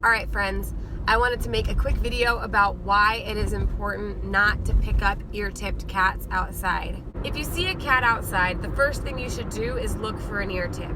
Alright friends, I wanted to make a quick video about why it is important not to pick up ear-tipped cats outside. If you see a cat outside, the first thing you should do is look for an ear tip.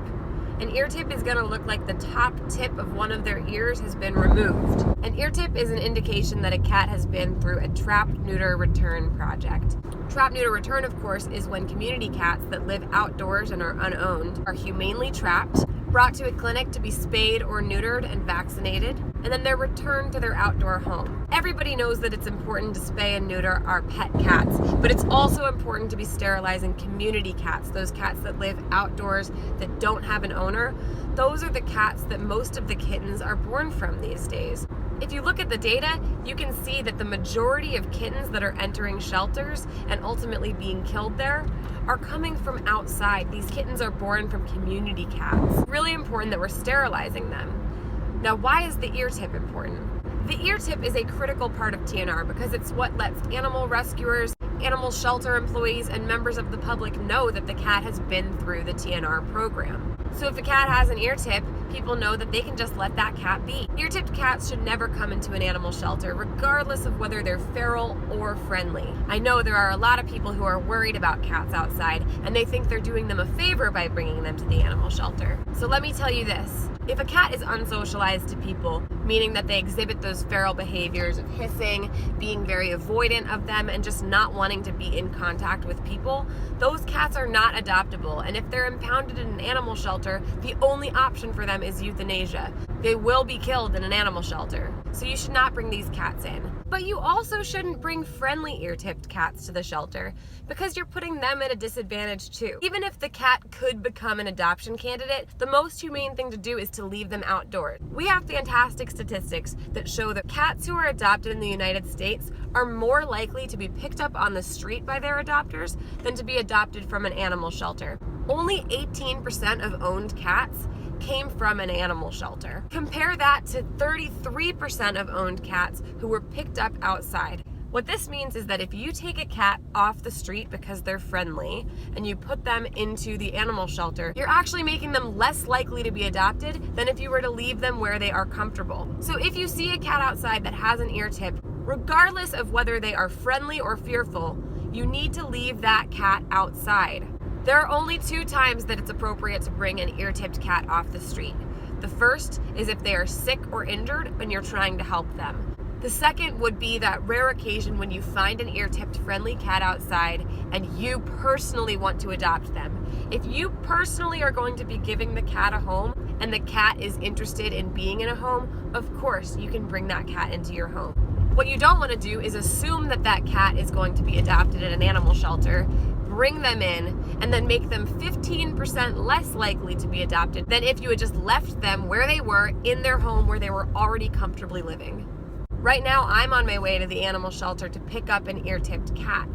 An ear tip is going to look like the top tip of one of their ears has been removed. An ear tip is an indication that a cat has been through a trap, neuter, return project. Trap, neuter, return, of course, is when community cats that live outdoors and are unowned are humanely trapped, brought to a clinic to be spayed or neutered and vaccinated, and then they're returned to their outdoor home. Everybody knows that it's important to spay and neuter our pet cats, but it's also important to be sterilizing community cats, those cats that live outdoors that don't have an owner. Those are the cats that most of the kittens are born from these days. If you look at the data, you can see that the majority of kittens that are entering shelters and ultimately being killed there are coming from outside. These kittens are born from community cats. It's really important that we're sterilizing them. Now, why is the ear tip important? The ear tip is a critical part of TNR because it's what lets animal rescuers, animal shelter employees, and members of the public know that the cat has been through the TNR program. So if a cat has an ear tip, people know that they can just let that cat be. Ear-tipped cats should never come into an animal shelter, regardless of whether they're feral or friendly. I know there are a lot of people who are worried about cats outside, and they think they're doing them a favor by bringing them to the animal shelter. So let me tell you this. If a cat is unsocialized to people, meaning that they exhibit those feral behaviors of hissing, being very avoidant of them, and just not wanting to be in contact with people, those cats are not adoptable. And if they're impounded in an animal shelter, the only option for them is euthanasia. They will be killed in an animal shelter. So you should not bring these cats in. But you also shouldn't bring friendly ear-tipped cats to the shelter because you're putting them at a disadvantage too. Even if the cat could become an adoption candidate, the most humane thing to do is to leave them outdoors. We have fantastic statistics that show that cats who are adopted in the United States are more likely to be picked up on the street by their adopters than to be adopted from an animal shelter. Only 18% of owned cats came from an animal shelter. Compare that to 33% of owned cats who were picked up outside. What this means is that if you take a cat off the street because they're friendly and you put them into the animal shelter, you're actually making them less likely to be adopted than if you were to leave them where they are comfortable. So if you see a cat outside that has an ear tip, regardless of whether they are friendly or fearful, you need to leave that cat outside. There are only two times that it's appropriate to bring an ear-tipped cat off the street. The first is if they are sick or injured and you're trying to help them. The second would be that rare occasion when you find an ear-tipped friendly cat outside and you personally want to adopt them. If you personally are going to be giving the cat a home and the cat is interested in being in a home, of course you can bring that cat into your home. What you don't want to do is assume that that cat is going to be adopted in an animal shelter, bring them in, and then make them 15% less likely to be adopted than if you had just left them where they were in their home where they were already comfortably living. Right now, I'm on my way to the animal shelter to pick up an ear-tipped cat.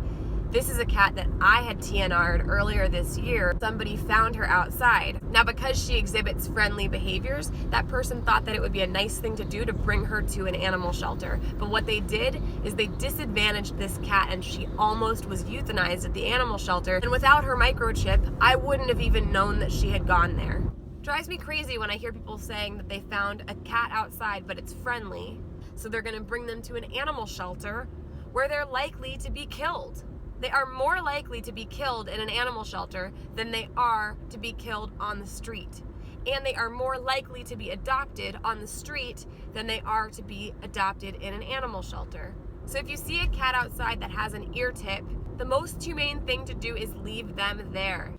This is a cat that I had TNR'd earlier this year. Somebody found her outside. Now, because she exhibits friendly behaviors, that person thought that it would be a nice thing to do to bring her to an animal shelter. But what they did is they disadvantaged this cat and she almost was euthanized at the animal shelter. And without her microchip, I wouldn't have even known that she had gone there. It drives me crazy when I hear people saying that they found a cat outside, but it's friendly. So they're gonna bring them to an animal shelter where they're likely to be killed. They are more likely to be killed in an animal shelter than they are to be killed on the street. And they are more likely to be adopted on the street than they are to be adopted in an animal shelter. So if you see a cat outside that has an ear tip, the most humane thing to do is leave them there.